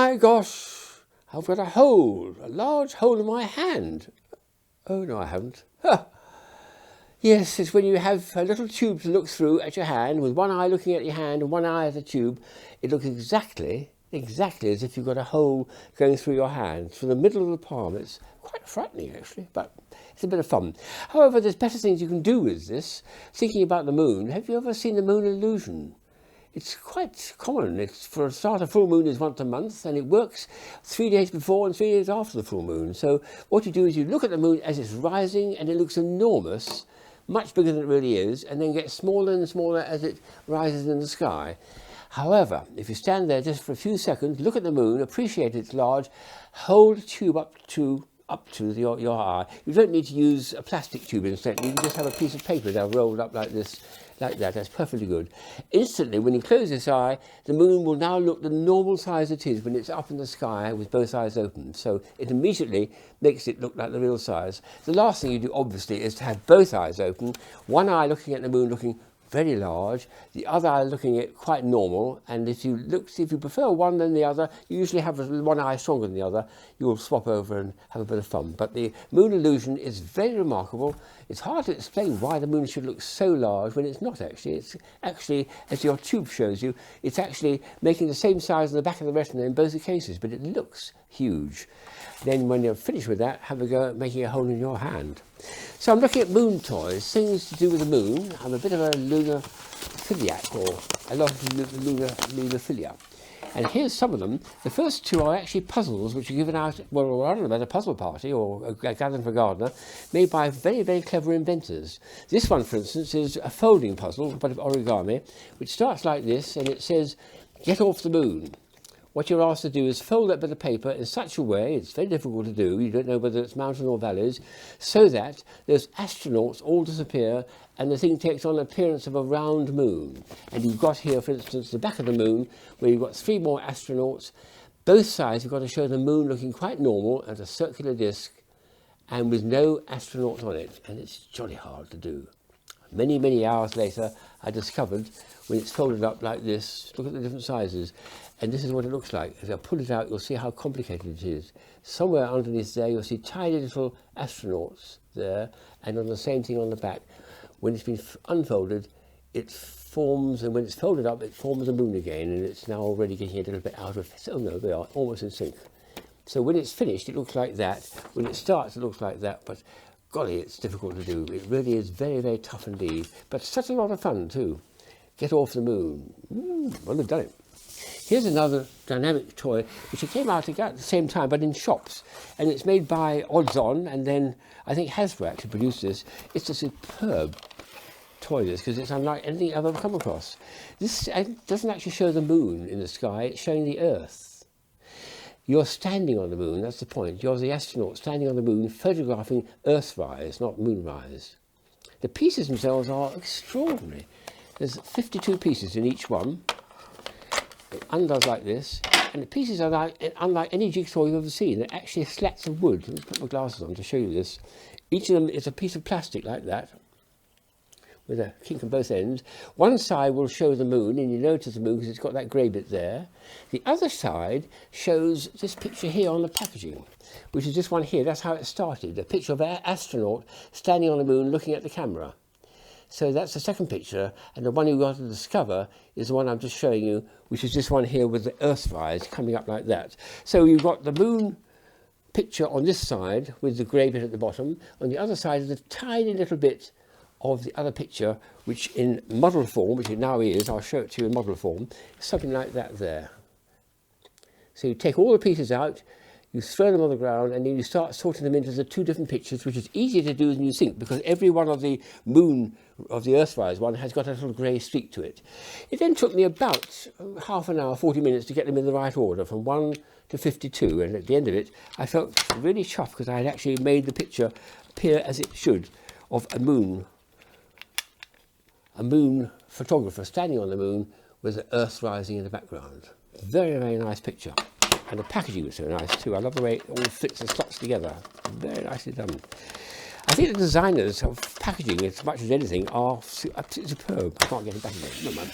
my gosh, I've got a large hole in my hand. Oh, no, I haven't. Huh. Yes, it's when you have a little tube to look through at your hand, with one eye looking at your hand and one eye at the tube. It looks exactly as if you've got a hole going through your hand, through the middle of the palm. It's quite frightening, actually, but it's a bit of fun. However, there's better things you can do with this. Thinking about the moon, have you ever seen the moon illusion? It's quite common. It's, for a start, a full moon is once a month, and it works 3 days before and 3 days after the full moon. So what you do is you look at the moon as it's rising, and it looks enormous, much bigger than it really is, and then gets smaller and smaller as it rises in the sky. However, if you stand there just for a few seconds, look at the moon, appreciate it's large, hold the tube up to your eye. You don't need to use a plastic tube instead. You can just have a piece of paper now rolled up like this, like that. That's perfectly good. Instantly, when you close this eye, the moon will now look the normal size it is when it's up in the sky with both eyes open. So it immediately makes it look like the real size. The last thing you do, obviously, is to have both eyes open, one eye looking at the moon looking very large, the other eye looking at quite normal, and if you prefer one than the other, you usually have one eye stronger than the other, you'll swap over and have a bit of fun. But the moon illusion is very remarkable. It's hard to explain why the moon should look so large when it's not actually. It's actually, as your tube shows you, it's actually making the same size on the back of the retina in both the cases, but it looks huge. Then when you're finished with that, have a go at making a hole in your hand. So I'm looking at moon toys, things to do with the moon. I'm a bit of a lunar philiac, or a lot of lunar philia. And here's some of them. The first two are actually puzzles, which are given out, well, I don't know, at a puzzle party or a gathering for a gardener, made by very, very clever inventors. This one, for instance, is a folding puzzle, but of origami, which starts like this, and it says, "Get off the moon." What you're asked to do is fold that bit of paper in such a way, it's very difficult to do, you don't know whether it's mountains or valleys, so that those astronauts all disappear and the thing takes on the appearance of a round moon. And you've got here, for instance, the back of the moon, where you've got 3 more astronauts. Both sides, you've got to show the moon looking quite normal as a circular disc and with no astronauts on it. And it's jolly hard to do. Many, many hours later, I discovered when it's folded up like this, look at the different sizes, and this is what it looks like. As I pull it out, you'll see how complicated it is. Somewhere underneath there, you'll see tiny little astronauts there, and on the same thing on the back. When it's been unfolded, it forms, and when it's folded up, it forms a moon again, and it's now already getting a little bit out of, oh no, they are almost in sync. So when it's finished, it looks like that. When it starts, it looks like that, but golly, it's difficult to do. It really is very, very tough indeed, but such a lot of fun too. Get off the moon. Well, they've done it. Here's another dynamic toy, which came out at the same time, but in shops. And it's made by Odds On, and then I think Hasbro actually produced this. It's a superb toy, this, because it's unlike anything I've ever come across. This doesn't actually show the moon in the sky, it's showing the Earth. You're standing on the moon, that's the point. You're the astronaut standing on the moon, photographing Earthrise, not moonrise. The pieces themselves are extraordinary. There's 52 pieces in each one. It undoes like this, and the pieces are unlike any jigsaw you've ever seen. They're actually slats of wood. Let me put my glasses on to show you this. Each of them is a piece of plastic like that, with a kink on both ends. One side will show the moon, and you notice the moon because it's got that grey bit there. The other side shows this picture here on the packaging, which is this one here. That's how it started, a picture of an astronaut standing on the moon looking at the camera. So that's the second picture, and the one you've got to discover is the one I'm just showing you, which is this one here with the Earthrise coming up like that. So you've got the moon picture on this side with the grey bit at the bottom. On the other side is a tiny little bit of the other picture, which in model form, which it now is, I'll show it to you in model form, something like that there. So you take all the pieces out, you throw them on the ground, and then you start sorting them into the 2 different pictures, which is easier to do than you think, because every one of the moon, of the Earthrise one, has got a little grey streak to it. It then took me about half an hour, 40 minutes to get them in the right order, from 1 to 52, and at the end of it, I felt really chuffed because I had actually made the picture appear as it should, of a moon photographer standing on the moon with the Earth rising in the background. Very, very nice picture. And the packaging was so nice too. I love the way it all fits and slots together. Very nicely done. I think the designers of packaging, as much as anything, are absolutely superb. I can't get it back again. No, man.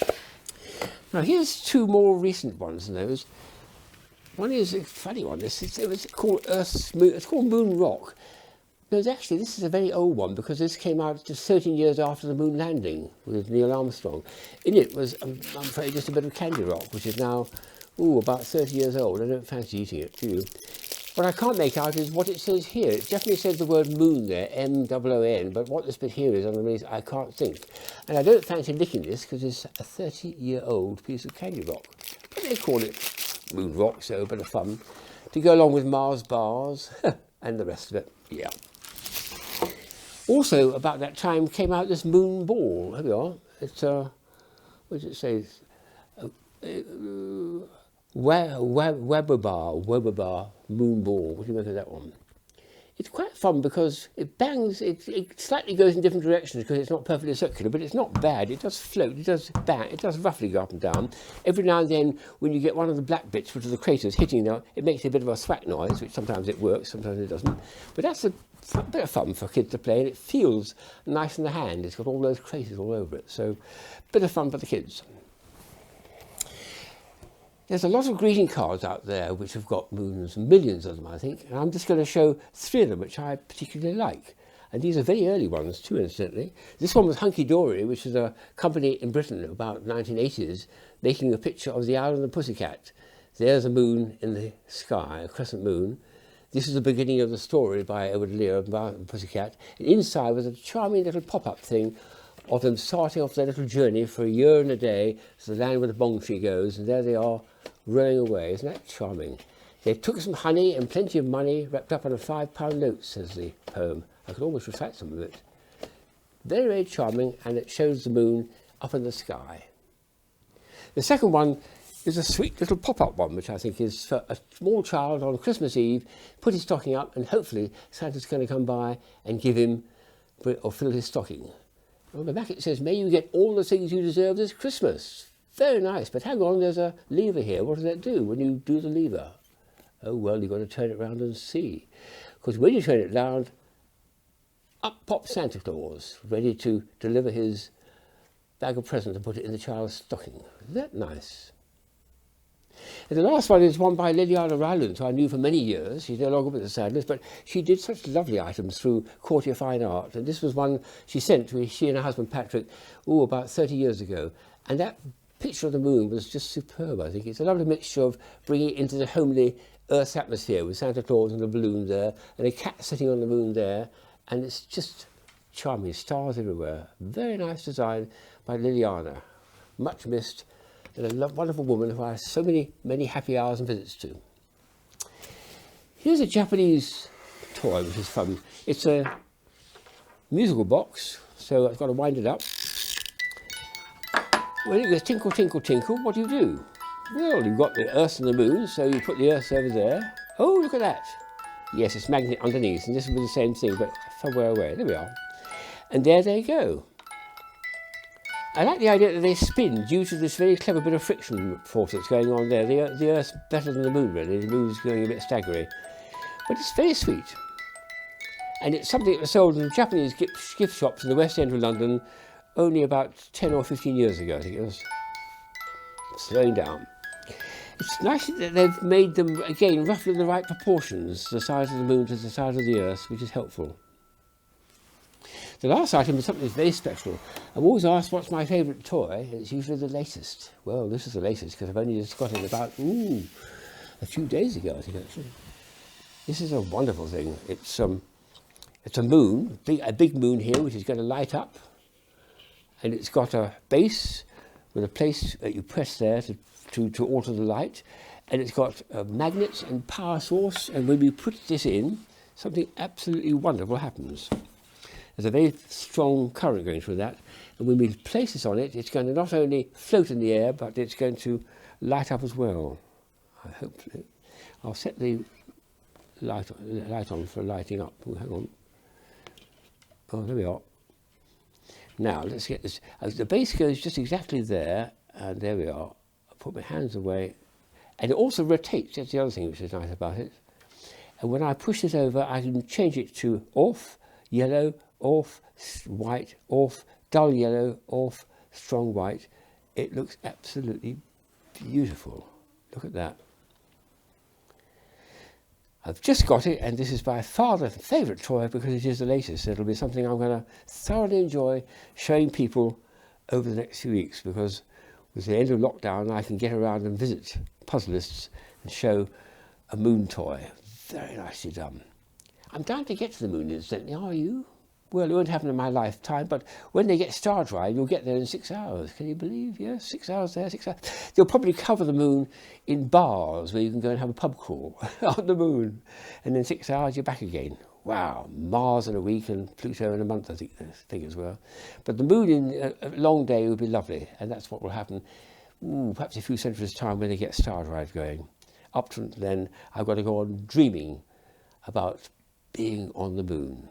Now here's 2 more recent ones than those. One is a funny one. It was called Earth's Moon. It's called Moon Rock. No, actually, this is a very old one because this came out just 13 years after the moon landing with Neil Armstrong. In it was, I'm afraid, just a bit of candy rock, which is now, about 30 years old. I don't fancy eating it, do you? What I can't make out is what it says here. It definitely says the word moon there, M-O-O-N, but what this bit here is underneath, I can't think. And I don't fancy licking this because it's a 30-year-old piece of candy rock. But they call it Moon Rock, so a bit of fun to go along with Mars bars and the rest of it. Yeah. Also, about that time came out this moon ball. Here we are. It's what does it say? Weberbar moon ball. What do you make of that one? It's quite fun because it bangs. It slightly goes in different directions because it's not perfectly circular, but it's not bad. It does float. It does bang. It does roughly go up and down. Every now and then, when you get one of the black bits, which are the craters, hitting there, it makes a bit of a thwack noise, which sometimes it works, sometimes it doesn't. But that's a bit of fun for kids to play, and it feels nice in the hand. It's got all those craters all over it, so a bit of fun for the kids. There's a lot of greeting cards out there which have got moons, millions of them, I think, and I'm just going to show 3 of them which I particularly like. And these are very early ones too, incidentally. This one was Hunky Dory, which is a company in Britain about 1980s, making a picture of the owl and the pussycat. There's a moon in the sky, a crescent moon. This is the beginning of the story by Edward Lear about the pussycat. And inside was a charming little pop-up thing of them starting off their little journey for a year and a day to the land where the bong tree goes, and there they are rowing away. Isn't that charming? They took some honey and plenty of money wrapped up on a £5 note, says the poem. I could almost recite some of it. Very, very charming, and it shows the moon up in the sky. The second one is a sweet little pop-up one, which I think is for a small child on Christmas Eve, put his stocking up, and hopefully Santa's going to come by and give him or fill his stocking. On the back it says, "May you get all the things you deserve this Christmas." Very nice, but hang on, there's a lever here. What does that do when you do the lever? Oh, well, you've got to turn it round and see. Because when you turn it round, up pops Santa Claus, ready to deliver his bag of presents and put it in the child's stocking. Isn't that nice? And the last one is one by Liliana Rowland, who I knew for many years. She's no longer with the Sadness, but she did such lovely items through Courtier Fine Art. And this was one she sent to she and her husband Patrick, about 30 years ago. And that picture of the moon was just superb, I think. It's a lovely mixture of bringing it into the homely Earth's atmosphere with Santa Claus and the balloon there, and a cat sitting on the moon there. And it's just charming, stars everywhere. Very nice design by Liliana. Much missed. And a wonderful woman who I have so many happy hours and visits to. Here's a Japanese toy, which is fun. It's a musical box, so I've got to wind it up. When it goes tinkle, tinkle, tinkle, what do? Well, you've got the Earth and the moon, so you put the Earth over there. Oh, look at that. Yes, it's magnet underneath, and this will be the same thing, but somewhere away. There we are. And there they go. I like the idea that they spin due to this very clever bit of friction force that's going on there. The Earth's better than the moon, really. The moon's going a bit staggery. But it's very sweet. And it's something that was sold in Japanese gift shops in the West End of London only about 10 or 15 years ago, I think it was. Slowing down. It's nice that they've made them, again, roughly in the right proportions, the size of the moon to the size of the Earth, which is helpful. The last item is something that's very special. I'm always asked what's my favourite toy, and it's usually the latest. Well, this is the latest because I've only just got it about, a few days ago, I think, actually. This is a wonderful thing. It's a moon, a big moon here, which is going to light up. And it's got a base with a place that you press there to alter the light. And it's got magnets and power source. And when we put this in, something absolutely wonderful happens. There's a very strong current going through that. And when we place this on it, it's going to not only float in the air, but it's going to light up as well. Hopefully. I'll set the light on for lighting up. Oh, hang on. Oh, there we are. Now, let's get this. The base goes just exactly there, and there we are. I'll put my hands away. And it also rotates. That's the other thing which is nice about it. And when I push this over, I can change it to off, yellow, off, white, off, dull yellow, off, strong white. It looks absolutely beautiful. Look at that. I've just got it, and this is by far the favourite toy because it is the latest. It'll be something I'm going to thoroughly enjoy showing people over the next few weeks, because with the end of lockdown I can get around and visit puzzlists and show a moon toy. Very nicely done. I'm dying to get to the moon, incidentally, are you? Well, it won't happen in my lifetime, but when they get Star Drive, you'll get there in 6 hours. Can you believe? Yes, 6 hours there, 6 hours. They'll probably cover the moon in bars where you can go and have a pub crawl on the moon. And in 6 hours, you're back again. Wow, Mars in a week and Pluto in a month, I think as well. But the moon in a long day would be lovely, and that's what will happen perhaps a few centuries' time when they get Star Drive going. Up to then, I've got to go on dreaming about being on the moon.